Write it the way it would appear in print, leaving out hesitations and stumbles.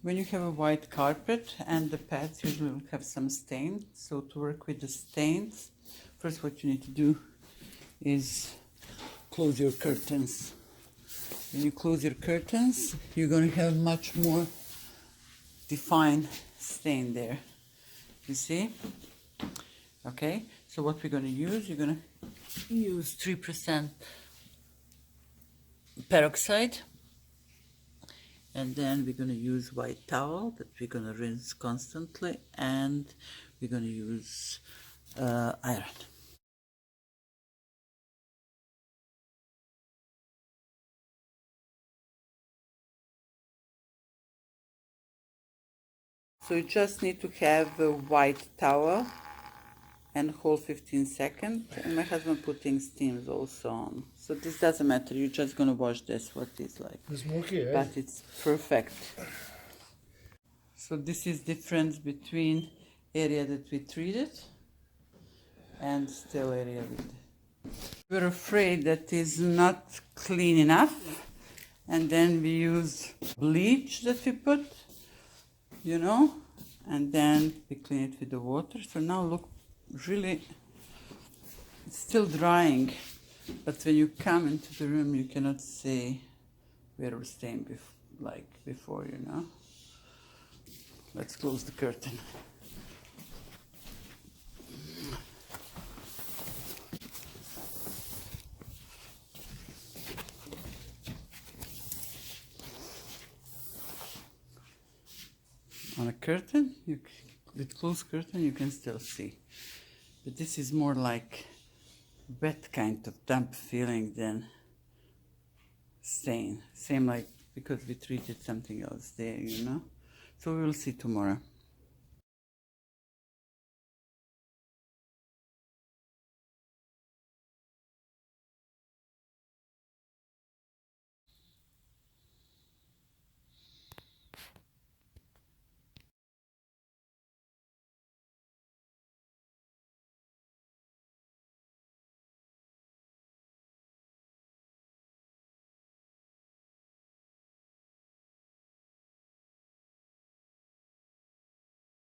When you have a white carpet and the pads usually will have some stain, so to work with the stains, first what you need to do is close your curtains. When you close your curtains, you're going to have much more defined stain there. You see? Okay, so what we're going to use, you're going to use 3% peroxide, and then we're going to use white towel that we're going to rinse constantly, and we're going to use iron. So you just need to have a white towel and hold 15 seconds. And my husband putting steams also on. So this doesn't matter, you're just gonna wash this, what it's like. It's smoky, eh? But it's perfect. So this is difference between area that we treated and still area we're afraid that is not clean enough. And then we use bleach that we put, you know, and then we clean it with the water. So now look, really, it's still drying, but when you come into the room, you cannot see where we're staying like before, you know. Let's close the curtain. On a curtain, with closed curtain, you can still see. But this is more like wet kind of damp feeling than stain. Same like because we treated something else there, you know. So we will see tomorrow.